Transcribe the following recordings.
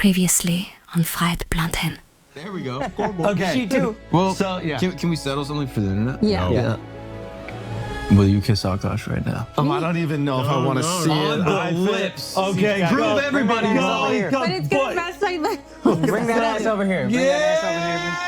Previously on Fried Plantain. There we go. Okay. She too. Well, So, yeah. can we settle something for the internet? Yeah. No. Yeah. Will you kiss Akash right now? I don't even know if I want to see On it. the I think- lips. Okay, Prove go. everybody Bring that wrong. ass over here. But it's gonna mess my life. Bring that ass over here. Bring that ass over here.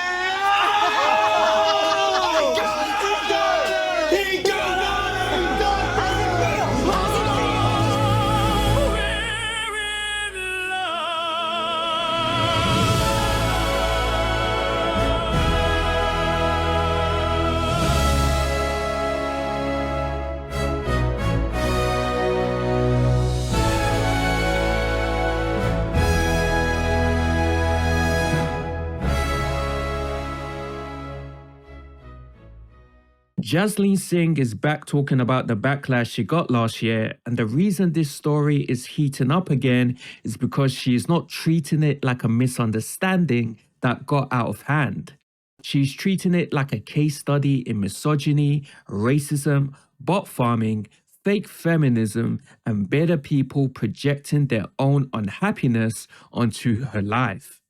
Jasleen Singh is back talking about the backlash she got last year, and the reason this story is heating up again is because she is not treating it like a misunderstanding that got out of hand. She's treating it like a case study in misogyny, racism, bot farming, fake feminism, and bitter people projecting their own unhappiness onto her life.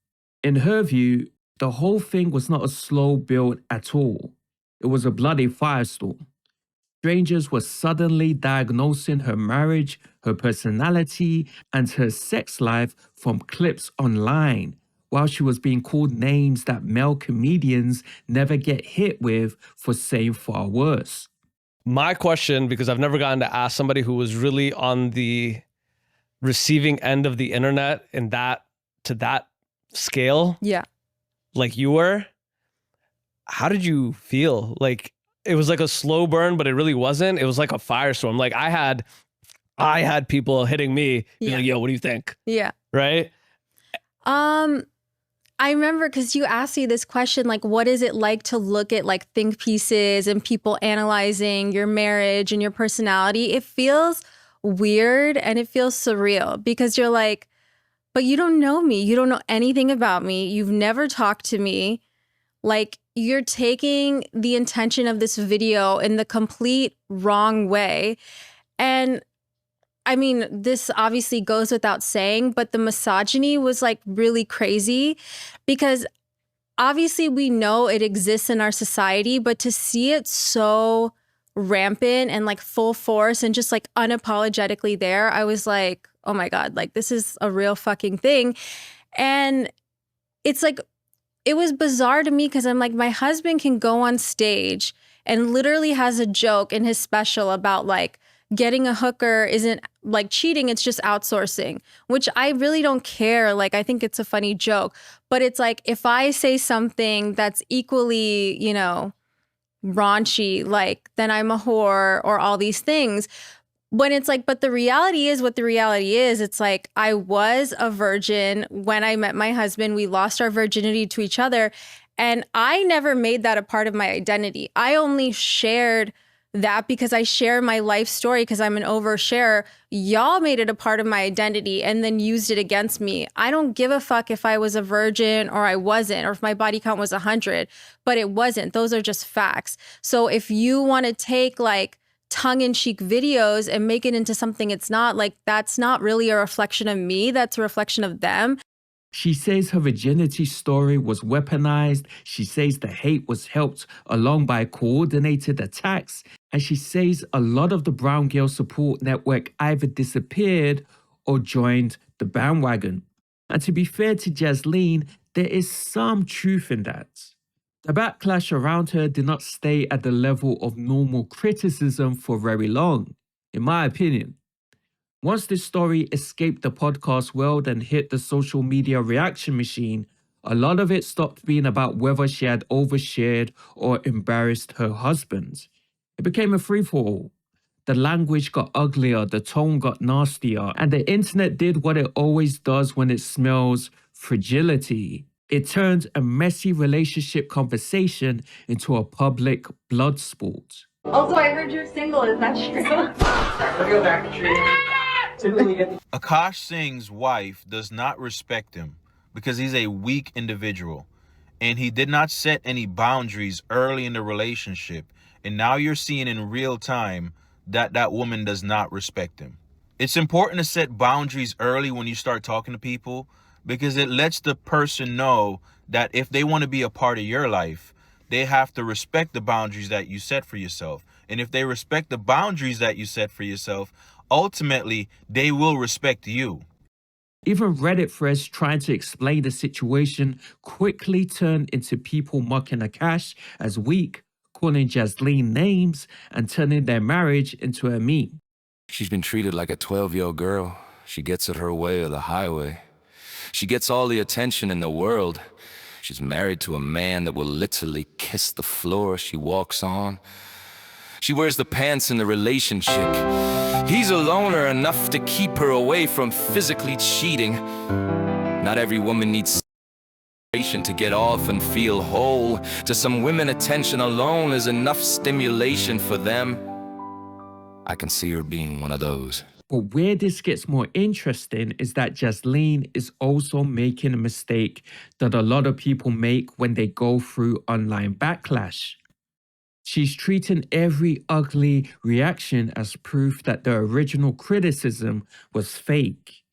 In her view, the whole thing was not a slow build at all. It was a bloody firestorm. Strangers were suddenly diagnosing her marriage, her personality, and her sex life from clips online, while she was being called names that male comedians never get hit with for saying far worse. My question, because I've never gotten to ask somebody who was really on the receiving end of the internet in that to that scale, Yeah. like you were, how did you feel? Like it was like a slow burn, but it really wasn't. It was like a firestorm. Like I had people hitting me, being Yeah. like, "Yo, what do you think?" Yeah. Right? I remember because you asked me this question, like, what is it like to look at like think pieces and people analyzing your marriage and your personality? It feels weird and it feels surreal because you're like, but you don't know me. You don't know anything about me. You've never talked to me. Like, you're taking the intention of this video in the complete wrong way. And I mean, this obviously goes without saying, but the misogyny was like really crazy because obviously we know it exists in our society, but to see it so rampant and like full force and just like unapologetically there, I was like, oh my God, like this is a real fucking thing. And it's like, it was bizarre to me because I'm like, my husband can go on stage and literally has a joke in his special about like getting a hooker isn't like cheating, it's just outsourcing, which I really don't care. Like, I think it's a funny joke, but it's like, if I say something that's equally, you know, raunchy, like then I'm a whore or all these things. When it's like, but the reality is what the reality is. It's like, I was a virgin when I met my husband. We lost our virginity to each other. And I never made that a part of my identity. I only shared that because I share my life story because I'm an oversharer. Y'all made it a part of my identity and then used it against me. I don't give a fuck if I was a virgin or I wasn't, or if my body count was 100, but it wasn't. Those are just facts. So if you want to take like tongue-in-cheek videos and make it into something it's not, like that's not really a reflection of me, that's a reflection of them. She says her virginity story was weaponized. She says the hate was helped along by coordinated attacks. And she says a lot of the brown girl support network either disappeared or joined the bandwagon. And to be fair to Jasleen, there is some truth in that. The backlash around her did not stay at the level of normal criticism for very long, in my opinion. Once this story escaped the podcast world and hit the social media reaction machine, a lot of it stopped being about whether she had overshared or embarrassed her husband. It became a free-for-all. The language got uglier, the tone got nastier, and the internet did what it always does when it smells fragility. It turned a messy relationship conversation into a public blood sport. Also, I heard you're single. Is that true? Let's go back to tree. Akash Singh's wife does not respect him because he's a weak individual and he did not set any boundaries early in the relationship, and now you're seeing in real time that that woman does not respect him. It's important to set boundaries early when you start talking to people because it lets the person know that if they want to be a part of your life, they have to respect the boundaries that you set for yourself. And if they respect the boundaries that you set for yourself, ultimately, they will respect you. Even Reddit threads trying to explain the situation quickly turned into people mocking Akash as weak, calling Jasleen names, and turning their marriage into a meme. She's been treated like a 12-year-old girl. She gets it her way or the highway. She gets all the attention in the world. She's married to a man that will literally kiss the floor she walks on. She wears the pants in the relationship. He's a loner enough to keep her away from physically cheating. Not every woman needs to get off and feel whole. To some women, attention alone is enough stimulation for them. I can see her being one of those. But where this gets more interesting is that Jasleen is also making a mistake that a lot of people make when they go through online backlash. She's treating every ugly reaction as proof that the original criticism was fake.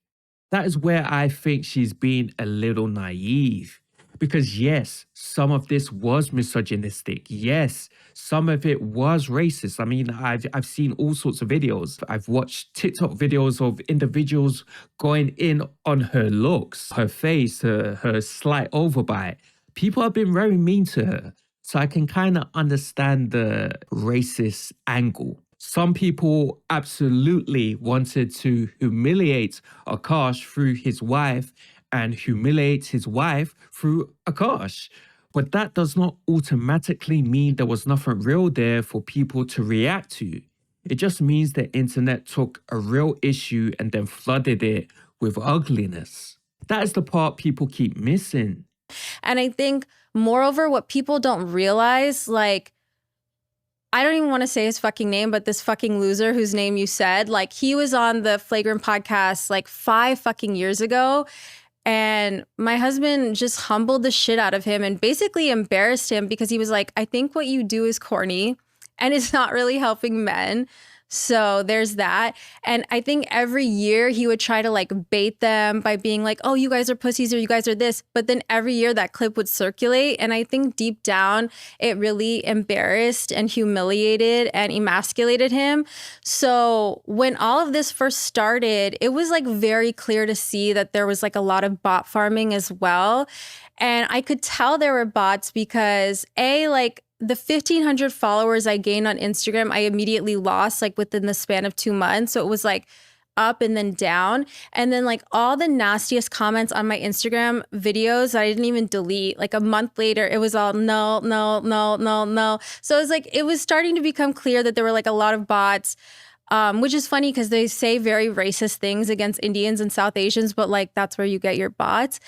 That is where I think she's being a little naive. Because yes, some of this was misogynistic. Yes, some of it was racist. I mean, I've seen all sorts of videos. I've watched TikTok videos of individuals going in on her looks, her face, her slight overbite. People have been very mean to her. So I can kind of understand the racist angle. Some people absolutely wanted to humiliate Akash through his wife and humiliate his wife through Akash. But that does not automatically mean there was nothing real there for people to react to. It just means the internet took a real issue and then flooded it with ugliness. That is the part people keep missing. And I think, moreover, what people don't realize, like, I don't even want to say his fucking name, but this fucking loser whose name you said, like, he was on the Flagrant podcast like 5 fucking years ago. And my husband just humbled the shit out of him and basically embarrassed him because he was like, I think what you do is corny and it's not really helping men. So there's that. And I think every year he would try to like bait them by being like, oh, you guys are pussies or you guys are this. But then every year that clip would circulate. And I think deep down, it really embarrassed and humiliated and emasculated him. So when all of this first started, it was like very clear to see that there was like a lot of bot farming as well. And I could tell there were bots because like the 1,500 followers I gained on Instagram, I immediately lost like within the span of 2 months. So it was like up and then down. And then like all the nastiest comments on my Instagram videos that I didn't even delete, like a month later, it was all no, no, no, no, no. So it was like, it was starting to become clear that there were like a lot of bots, which is funny because they say very racist things against Indians and South Asians, but like that's where you get your bots.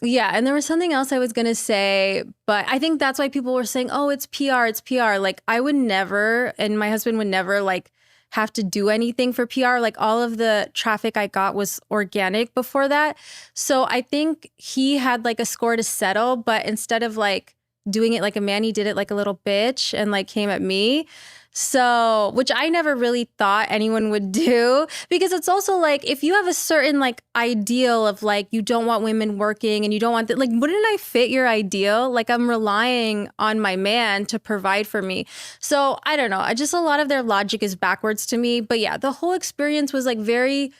Yeah, and there was something else I was going to say, but I think that's why people were saying, oh, it's PR, it's PR. Like I would never, and my husband would never like have to do anything for PR. Like all of the traffic I got was organic before that. So I think he had like a score to settle, but instead of like doing it like a man, he did it like a little bitch and like came at me. So, which I never really thought anyone would do, because it's also like, if you have a certain like ideal of like, you don't want women working and you don't want that, like, wouldn't I fit your ideal? Like I'm relying on my man to provide for me. So I don't know. Just a lot of their logic is backwards to me. But yeah, the whole experience was like very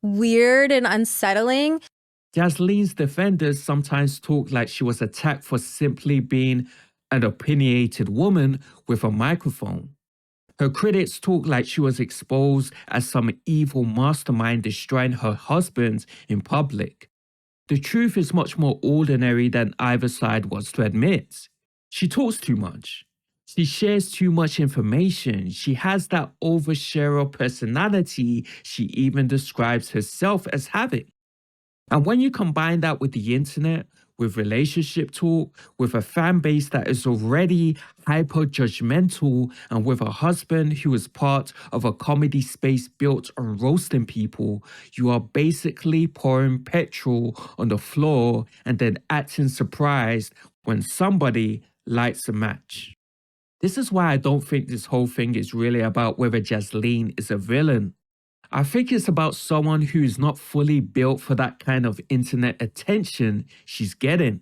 weird and unsettling. Jasleen's defenders sometimes talk like she was attacked for simply being an opinionated woman with a microphone. Her critics talk like she was exposed as some evil mastermind destroying her husband in public. The truth is much more ordinary than either side wants to admit. She talks too much. She shares too much information. She has that oversharer personality she even describes herself as having. And when you combine that with the internet, with relationship talk, with a fan base that is already hyper-judgmental, and with a husband who is part of a comedy space built on roasting people, you are basically pouring petrol on the floor and then acting surprised when somebody lights a match. This is why I don't think this whole thing is really about whether Jasleen is a villain. I think it's about someone who's not fully built for that kind of internet attention she's getting.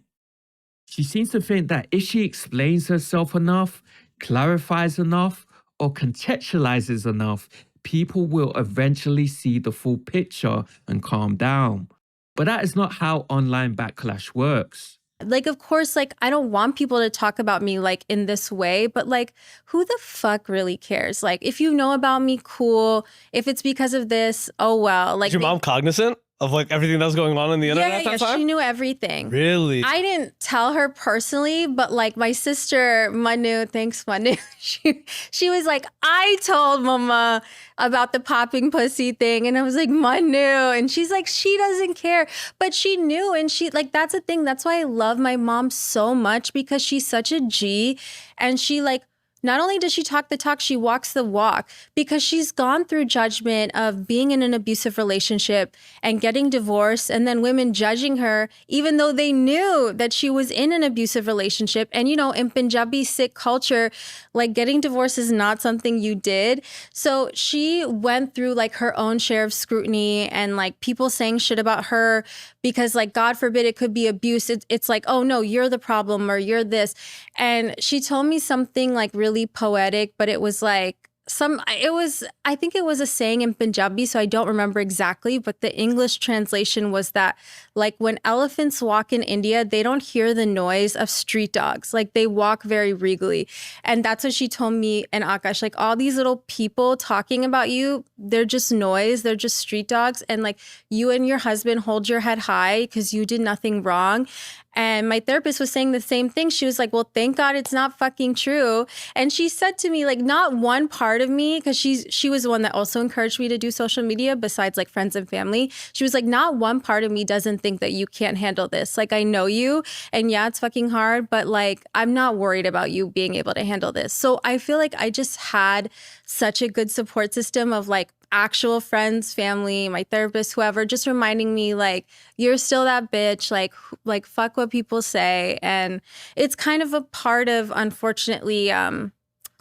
She seems to think that if she explains herself enough, clarifies enough, or contextualizes enough, people will eventually see the full picture and calm down. But that is not how online backlash works. Like, of course, like, I don't want people to talk about me like in this way, but like, who the fuck really cares? Like, if you know about me, cool. If it's because of this, oh well. Like, Is your mom cognizant of like everything that's going on the internet at that time? she knew everything. Really? I didn't tell her personally, but like my sister Manu, thanks Manu, she was like, I told mama about the popping pussy thing, and I was like, Manu, and she's like, she doesn't care, but she knew, and she like, that's the thing. That's why I love my mom so much, because she's such a G, and she like, not only does she talk the talk, she walks the walk, because she's gone through judgment of being in an abusive relationship and getting divorced, and then women judging her, even though they knew that she was in an abusive relationship. And, you know, in Punjabi Sikh culture, like getting divorced is not something you did. So she went through like her own share of scrutiny and like people saying shit about her because like, God forbid, it could be abuse. It's like, oh no, you're the problem or you're this. And she told me something like really poetic, but it was like I think it was a saying in Punjabi, so I don't remember exactly, but the English translation was that like when elephants walk in India, they don't hear the noise of street dogs. Like they walk very regally. And that's what she told me and Akash, like all these little people talking about you, they're just noise, they're just street dogs. And like you and your husband hold your head high because you did nothing wrong. And my therapist was saying the same thing. She was like, well, thank God it's not fucking true. And she said to me, like, not one part of me, because she was the one that also encouraged me to do social media besides like friends and family. She was like, not one part of me doesn't think that you can't handle this. Like, I know you, and yeah, it's fucking hard, but like, I'm not worried about you being able to handle this. So I feel like I just had such a good support system of like actual friends, family, my therapist, whoever, just reminding me like, you're still that bitch, like fuck what people say. And it's kind of a part of, unfortunately,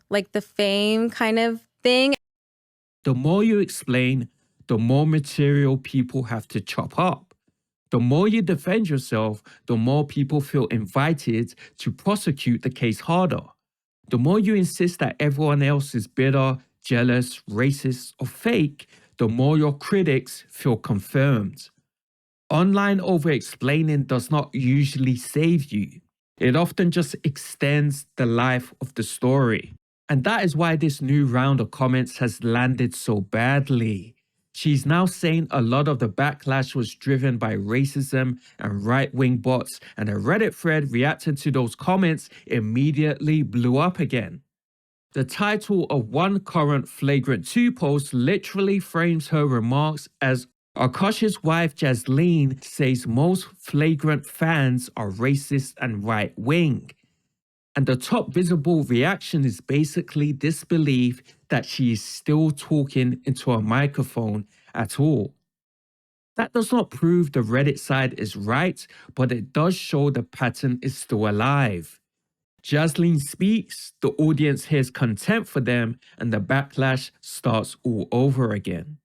like the fame kind of thing. The more you explain, the more material people have to chop up. The more you defend yourself, the more people feel invited to prosecute the case harder. The more you insist that everyone else is bitter, jealous, racist, or fake, the more your critics feel confirmed. Online over-explaining does not usually save you. It often just extends the life of the story. And that is why this new round of comments has landed so badly. She's now saying a lot of the backlash was driven by racism and right-wing bots, and a Reddit thread reacting to those comments immediately blew up again. The title of one current Flagrant 2 post literally frames her remarks as Akash's wife Jasleen says most Flagrant fans are racist and right-wing. And the top visible reaction is basically disbelief that she is still talking into a microphone at all. That does not prove the Reddit side is right, but it does show the pattern is still alive. Jasleen speaks, the audience hears contempt for them, and the backlash starts all over again.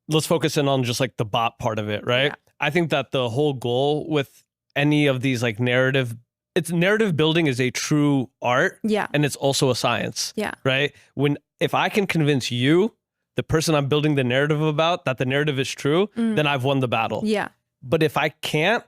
Let's focus in on just like the bot part of it, right? Yeah. I think that the whole goal with any of these like narrative building is a true art. Yeah. And it's also a science. Yeah. Right? If I can convince you, the person I'm building the narrative about, that the narrative is true, then I've won the battle. Yeah. But if I can't,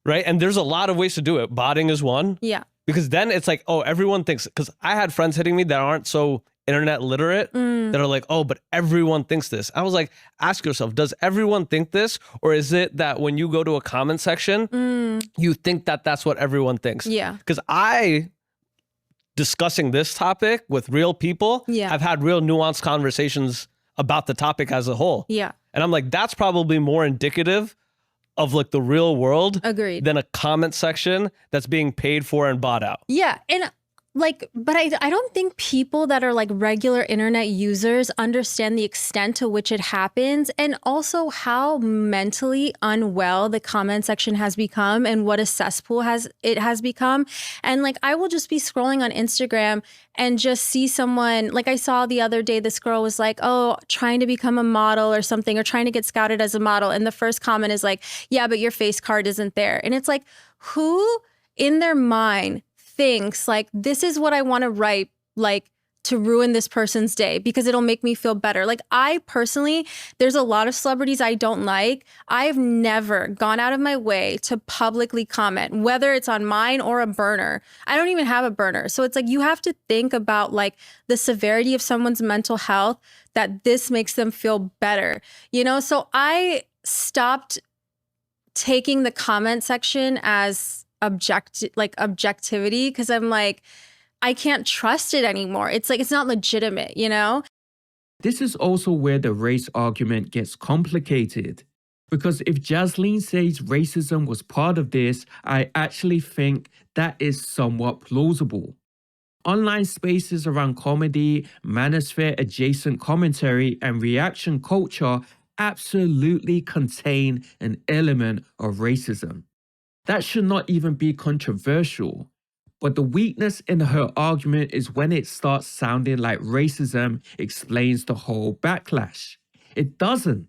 right? And there's a lot of ways to do it. Botting is one. Yeah. Because then it's like, oh, everyone thinks, because I had friends hitting me that aren't so internet literate that are like, oh, but everyone thinks this. I was like, ask yourself, does everyone think this? Or is it that when you go to a comment section, you think that that's what everyone thinks? Yeah. Because discussing this topic with real people, I've had real nuanced conversations about the topic as a whole. Yeah. And I'm like, that's probably more indicative of like the real world Agreed. than a comment section that's being paid for and bought out. Yeah. And Like, but I don't think people that are like regular internet users understand the extent to which it happens, and also how mentally unwell the comment section has become and what a cesspool it has become. And like, I will just be scrolling on Instagram and just see someone, like I saw the other day, this girl was like, oh, trying to become a model or something, or trying to get scouted as a model. And the first comment is like, yeah, but your face card isn't there. And it's like, who in their mind thinks like, this is what I want to write, like, to ruin this person's day because it'll make me feel better. Like, I personally, there's a lot of celebrities I don't like. I've never gone out of my way to publicly comment, whether it's on mine or a burner. I don't even have a burner. So it's like, you have to think about like the severity of someone's mental health, that this makes them feel better, you know? So I stopped taking the comment section as objectivity, because I'm like, I can't trust it anymore. It's like, it's not legitimate, you know? This is also where the race argument gets complicated. Because if Jasleen says racism was part of this, I actually think that is somewhat plausible. Online spaces around comedy, manosphere adjacent commentary, and reaction culture absolutely contain an element of racism. That should not even be controversial. But the weakness in her argument is when it starts sounding like racism explains the whole backlash. It doesn't.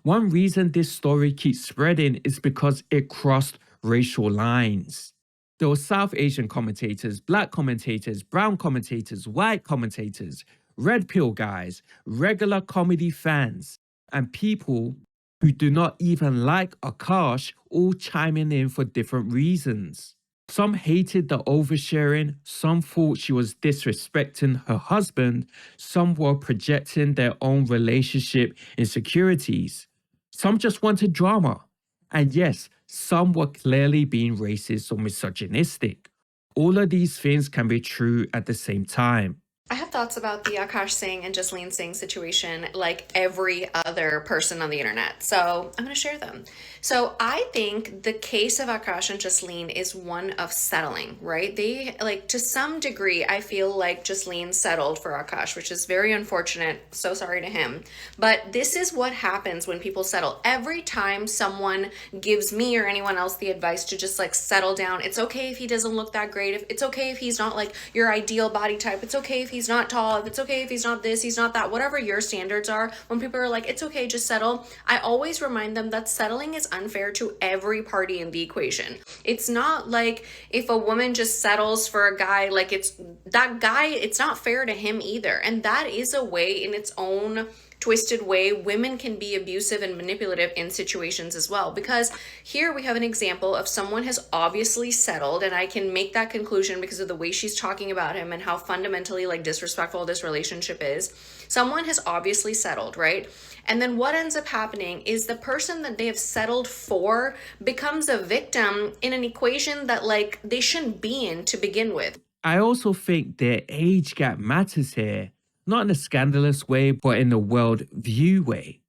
One reason this story keeps spreading is because it crossed racial lines. There were South Asian commentators, black commentators, brown commentators, white commentators, red pill guys, regular comedy fans, and people who do not even like Akash, all chiming in for different reasons. Some hated the oversharing, some thought she was disrespecting her husband, some were projecting their own relationship insecurities. Some just wanted drama. And yes, some were clearly being racist or misogynistic. All of these things can be true at the same time. I have thoughts about the Akash Singh and Jasleen Singh situation like every other person on the internet. So I'm going to share them. So I think the case of Akash and Jasleen is one of settling, right? They, like, to some degree, I feel like Jasleen settled for Akash, which is very unfortunate. So sorry to him. But this is what happens when people settle. Every time someone gives me or anyone else the advice to just like settle down, it's okay if he doesn't look that great. It's okay if he's not like your ideal body type. It's okay if he's not tall, if it's okay if he's not this, he's not that, whatever your standards are. When people are like, it's okay, just settle, I always remind them that settling is unfair to every party in the equation. It's not like if a woman just settles for a guy, like it's that guy, it's not fair to him either. And that is a way, in its own twisted way, women can be abusive and manipulative in situations as well. Because here we have an example of someone has obviously settled, and I can make that conclusion because of the way she's talking about him and how fundamentally like disrespectful this relationship is. Someone has obviously settled, right? And then what ends up happening is the person that they have settled for becomes a victim in an equation that like they shouldn't be in to begin with. I also think their age gap matters here. Not in a scandalous way, but in a world view way.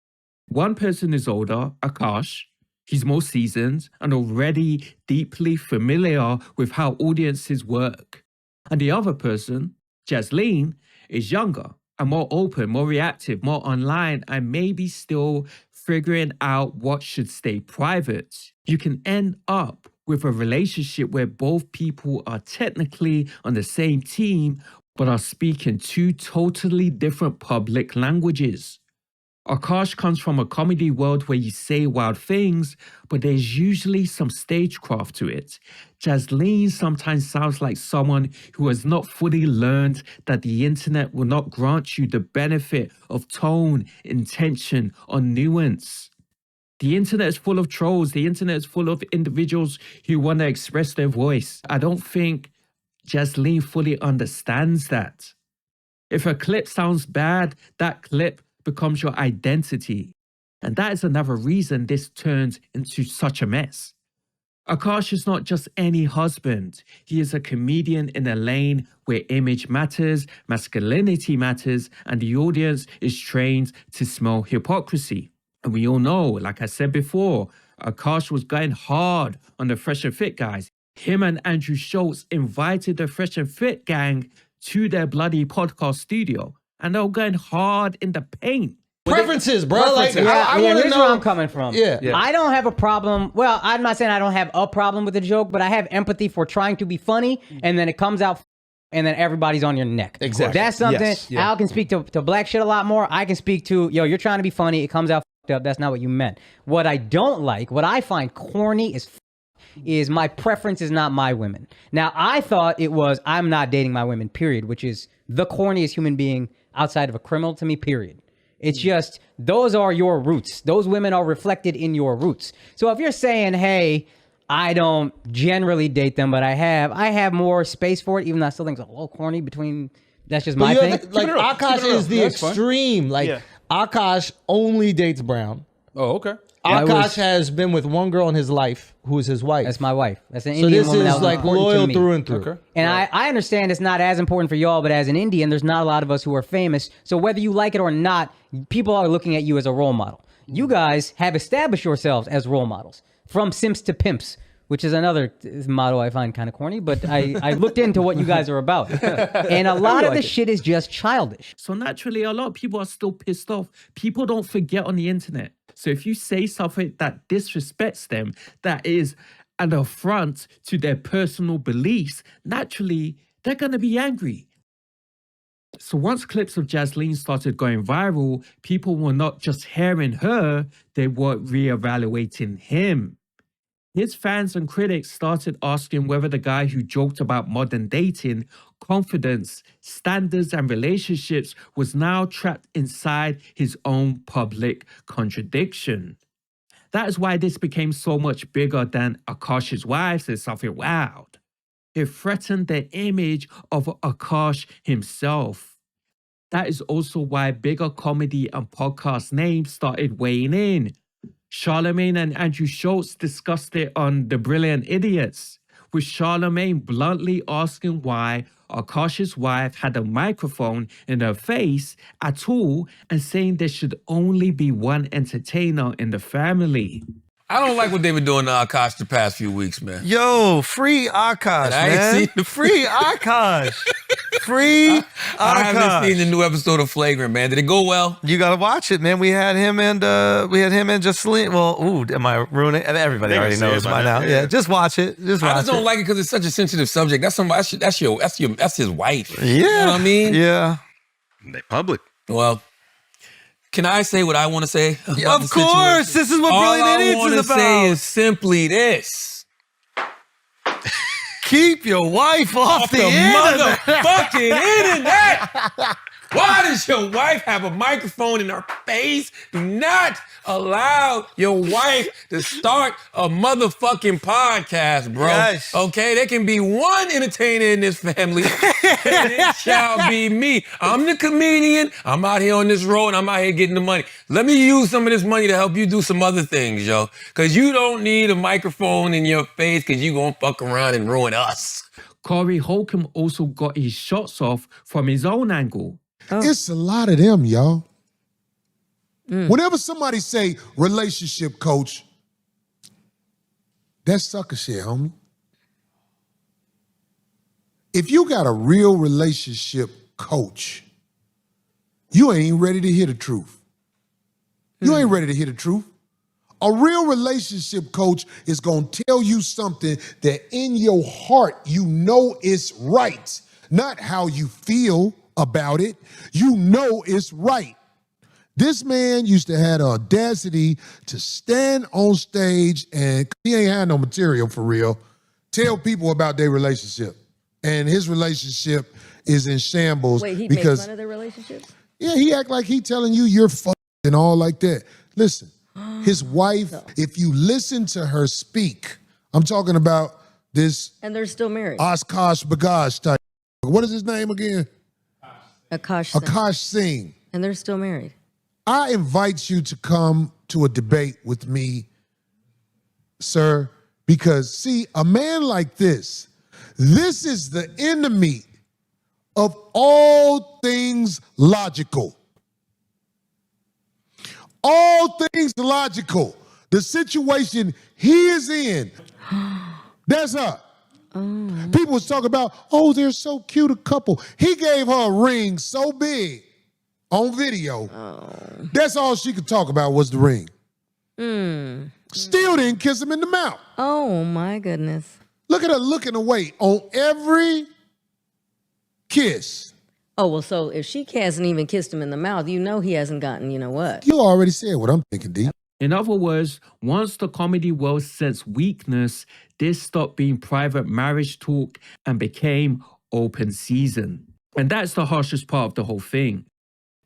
One person is older, Akash. He's more seasoned and already deeply familiar with how audiences work. And the other person, Jasleen, is younger and more open, more reactive, more online, and maybe still figuring out what should stay private. You can end up with a relationship where both people are technically on the same team, but are speaking two totally different public languages. Akash comes from a comedy world where you say wild things, but there's usually some stagecraft to it. Jasleen sometimes sounds like someone who has not fully learned that the internet will not grant you the benefit of tone, intention, or nuance. The internet is full of trolls. The internet is full of individuals who want to express their voice. I don't think Jasleen fully understands that. If a clip sounds bad, that clip becomes your identity. And that is another reason this turns into such a mess. Akash is not just any husband. He is a comedian in a lane where image matters, masculinity matters, and the audience is trained to smell hypocrisy. And we all know, like I said before, Akash was going hard on the Fresh and Fit guys. Him and Andrew Schultz invited the Fresh and Fit gang to their bloody podcast studio, and they were going hard in the paint. Preferences, bro. Like, Yeah, I want to here's know where I'm coming from. Yeah. I don't have a problem. Well, I'm not saying I don't have a problem with the joke, but I have empathy for trying to be funny, and then it comes out, and then everybody's on your neck. Exactly. That's something. Yes. Yeah. Al can speak to black shit a lot more. I can speak to, yo, you're trying to be funny. It comes out up. That's not what you meant. What I don't like, what I find corny is my preference is not my women. Now, I thought it was I'm not dating my women, period, which is the corniest human being outside of a criminal to me, period. It's just, those are your roots. Those women are reflected in your roots. So if you're saying, hey, I don't generally date them, but I have more space for it, even though I still think it's a little corny between, that's just my thing. Like, Akash is the extreme. Like, Akash only dates brown. Oh, okay. Akash has been with one girl in his life who is his wife. That's my wife. That's an So Indian this woman. is that was like important loyal to me. through and through. Okay. And I understand it's not as important for y'all, but as an Indian, there's not a lot of us who are famous. So whether you like it or not, people are looking at you as a role model. You guys have established yourselves as role models. From simps to pimps, which is another motto I find kind of corny, but I looked into what you guys are about. And a lot of the shit is just childish. So naturally, a lot of people are still pissed off. People don't forget on the internet. So if you say something that disrespects them, that is an affront to their personal beliefs, naturally, they're going to be angry. So once clips of Jasleen started going viral, people were not just hearing her, they were reevaluating him. His fans and critics started asking whether the guy who joked about modern dating, confidence, standards, and relationships was now trapped inside his own public contradiction. That is why this became so much bigger than Akash's wife said something wild. It threatened the image of Akash himself. That is also why bigger comedy and podcast names started weighing in. Charlemagne and Andrew Schultz discussed it on The Brilliant Idiots, with Charlemagne bluntly asking why Akash's wife had a microphone in her face at all and saying there should only be one entertainer in the family. I don't like what they've been doing to Akash the past few weeks, man. Yo, free Akash, And I ain't man. seen the- Free Akash. Free Akash. I haven't seen the new episode of Flagrant, man. Did it go well? You gotta watch it, man. We had him and Jasleen. Well, ooh, am I ruining it? Everybody They already gonna see knows it by by now. now, Yeah, yeah. just watch it. I just don't like it because it's such a sensitive subject. That's somebody. That's his wife. Yeah, You know what I mean? Yeah. They public. Well, can I say what I want to say? about Yeah, of the course. situation? This is what All Brilliant I Idiots want is to say about. is simply this: Keep your wife off the internet. motherfucking internet. Why does your wife have a microphone in her face? Do not allow your wife to start a motherfucking podcast, bro. Yes. Okay? There can be one entertainer in this family, and it shall be me. I'm the comedian. I'm out here on this road, and I'm out here getting the money. Let me use some of this money to help you do some other things, yo. Because you don't need a microphone in your face because you going to fuck around and ruin us. Corey Holcomb also got his shots off from his own angle. It's a lot of them, y'all. Whenever somebody say relationship coach, that's sucker shit, homie. If you got a real relationship coach, you ain't ready to hear the truth. You ain't ready to hear the truth. A real relationship coach is gonna tell you something that in your heart you know is right, not how you feel about it. You know it's right. This man used to have the audacity to stand on stage and he ain't had no material for real, tell people about their relationship. And his relationship is in shambles. Wait, he because makes fun of their relationships? yeah, he act like he telling you you're fucked and all like that. Listen, his wife, if you listen to her speak, I'm talking about this And they're still married. Oshkosh Bagash type. What is his name again? Akash Singh. Akash Singh. And they're still married. I invite you to come to a debate with me, sir, because see, a man like this is the enemy of all things logical. All things logical. The situation he is in, that's her. People was talking about, oh, they're so cute a couple. He gave her a ring so big on video. That's all she could talk about was the ring. Still didn't kiss him in the mouth. Oh, my goodness. Look at her looking away on every kiss. Oh, well, so if she hasn't even kissed him in the mouth, you know he hasn't gotten, you know what? You already said what I'm thinking, D. In other words, once the comedy world sensed weakness, this stopped being private marriage talk and became open season. And that's the harshest part of the whole thing.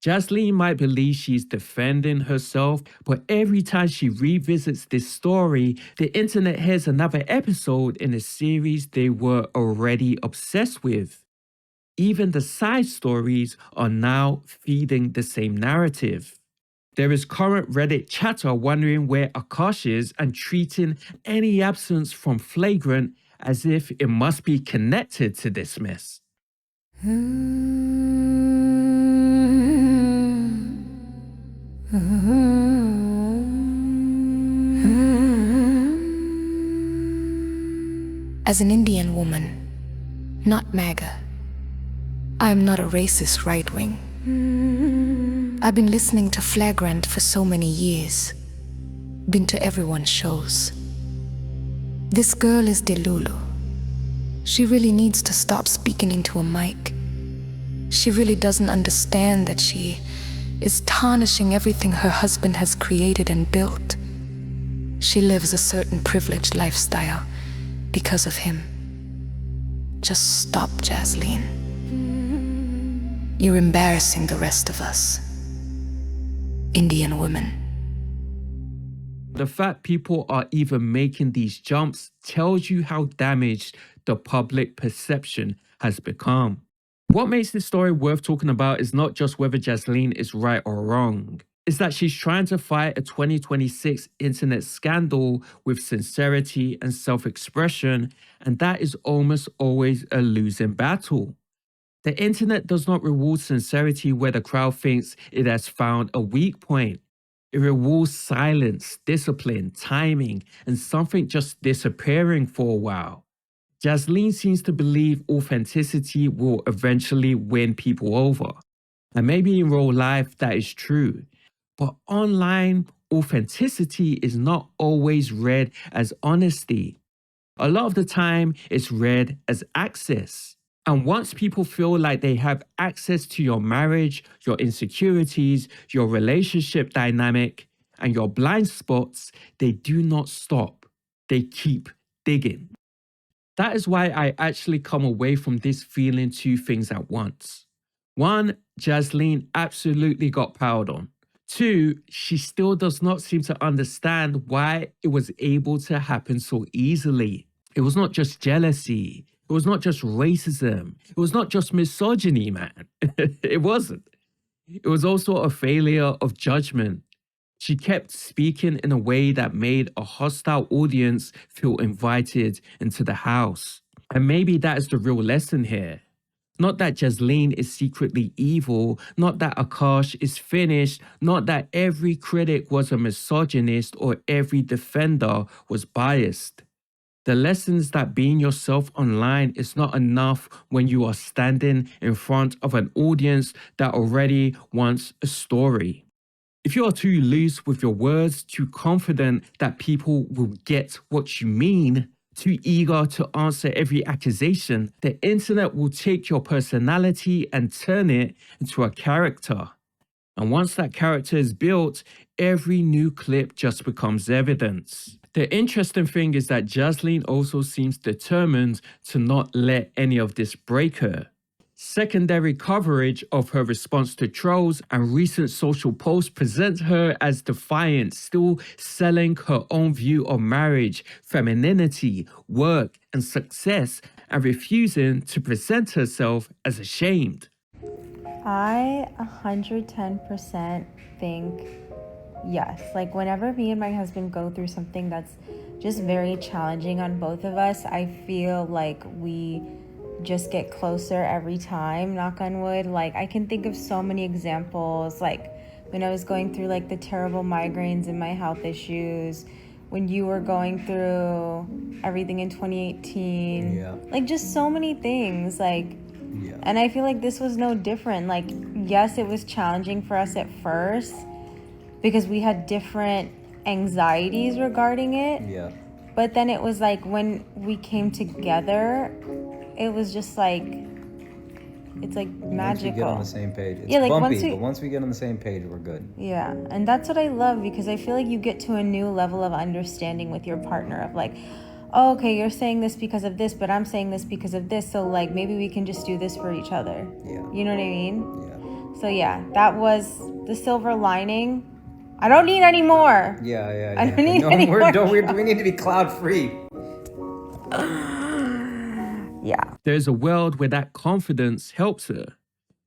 Jasleen might believe she's defending herself, but every time she revisits this story, the internet hears another episode in a series they were already obsessed with. Even the side stories are now feeding the same narrative. There is current Reddit chatter wondering where Akash is and treating any absence from flagrant as if it must be connected to this mess. As an Indian woman, not MAGA, I am not a racist right-wing. I've been listening to Flagrant for so many years, been to everyone's shows. This girl is Delulu. She really needs to stop speaking into a mic. She really doesn't understand that she is tarnishing everything her husband has created and built. She lives a certain privileged lifestyle because of him. Just stop, Jasleen. You're embarrassing the rest of us. Indian women. The fact people are even making these jumps tells you how damaged the public perception has become. What makes this story worth talking about is not just whether Jasleen is right or wrong. It's that she's trying to fight a 2026 internet scandal with sincerity and self-expression, and that is almost always a losing battle. The internet does not reward sincerity where the crowd thinks it has found a weak point. It rewards silence, discipline, timing, and something just disappearing for a while. Jasleen seems to believe authenticity will eventually win people over. And maybe in real life that is true. But online, authenticity is not always read as honesty. A lot of the time, it's read as access. And once people feel like they have access to your marriage, your insecurities, your relationship dynamic, and your blind spots, they do not stop. They keep digging. That is why I actually come away from this feeling two things at once. One, Jasleen absolutely got piled on. Two, she still does not seem to understand why it was able to happen so easily. It was not just jealousy. It was not just racism. It was not just misogyny, man. It wasn't. It was also a failure of judgment. She kept speaking in a way that made a hostile audience feel invited into the house. And maybe that is the real lesson here. Not that Jasleen is secretly evil, not that Akash is finished, not that every critic was a misogynist or every defender was biased. The lesson is that being yourself online is not enough when you are standing in front of an audience that already wants a story. If you are too loose with your words, too confident that people will get what you mean, too eager to answer every accusation, the internet will take your personality and turn it into a character. And once that character is built, every new clip just becomes evidence. The interesting thing is that Jasleen also seems determined to not let any of this break her. Secondary coverage of her response to trolls and recent social posts present her as Defiance, still selling her own view of marriage, femininity, work, and success, and refusing to present herself as ashamed. I 110% think yes. Like whenever me and my husband go through something that's just very challenging on both of us, I feel like we just get closer every time, knock on wood. Like I can think of so many examples, like when I was going through like the terrible migraines and my health issues, when you were going through everything in 2018. Yeah. Like just so many things. Like, Yeah. and I feel like this was no different. Like, yes, it was challenging for us at first because we had different anxieties regarding it. Yeah. But then it was like when we came together, it was just like, it's like magical. Once we get on the same page. It's Yeah, like, bumpy, but once we get on the same page, we're good. Yeah, and that's what I love because I feel like you get to a new level of understanding with your partner of like, oh, okay, you're saying this because of this, but I'm saying this because of this. So like maybe we can just do this for each other. Yeah. You know what I mean? Yeah. So yeah, that was the silver lining. I don't need any more. Yeah. I don't need No, any more. we need to be cloud free. Yeah. There's a world where that confidence helps her.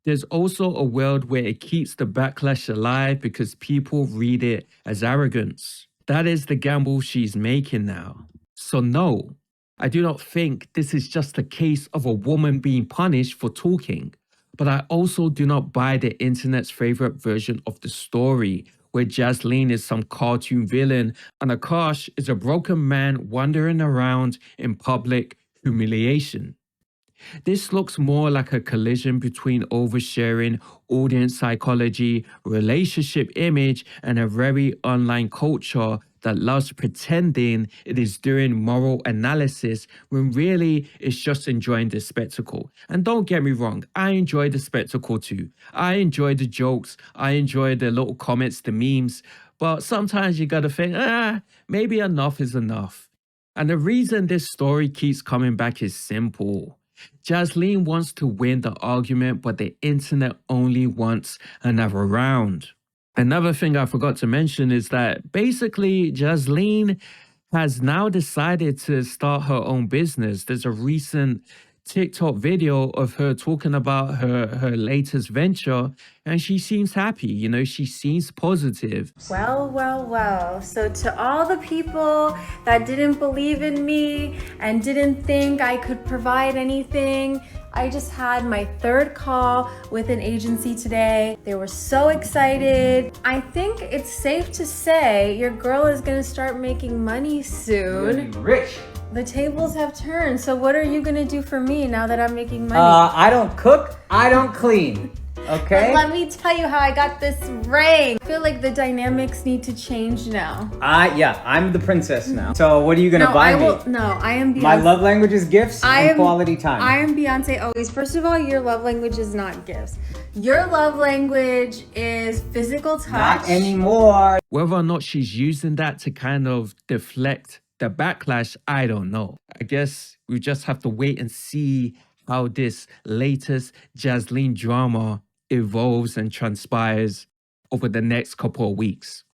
There's also a world where it keeps the backlash alive because people read it as arrogance. That is the gamble she's making now. So no, I do not think this is just a case of a woman being punished for talking. But I also do not buy the internet's favorite version of the story, where Jasleen is some cartoon villain and Akash is a broken man wandering around in public humiliation. This looks more like a collision between oversharing, audience psychology, relationship image, and a very online culture that loves pretending it is doing moral analysis when really it's just enjoying the spectacle. And don't get me wrong, I enjoy the spectacle too. I enjoy the jokes, I enjoy the little comments, the memes, but sometimes you gotta think, maybe enough is enough. And the reason this story keeps coming back is simple. Jasleen wants to win the argument, but the internet only wants another round. Another thing I forgot to mention is that basically Jasleen has now decided to start her own business. There's a recent TikTok video of her talking about her latest venture, and she seems happy. You know, she seems positive. Well. So to all the people that didn't believe in me and didn't think I could provide anything, I just had my third call with an agency today. They were so excited. I think it's safe to say your girl is gonna start making money soon. Rich. The tables have turned. So what are you gonna do for me now that I'm making money? I don't cook, I don't clean. Okay? But let me tell you how I got this ring. I feel like the dynamics need to change now. I'm the princess now. So what are you gonna buy me? I am Beyonce. My love language is gifts and quality time. I am Beyonce always. First of all, your love language is not gifts. Your love language is physical touch. Not anymore. Whether or not she's using that to kind of deflect the backlash, I don't know. I guess we just have to wait and see how this latest Jasleen drama evolves and transpires over the next couple of weeks.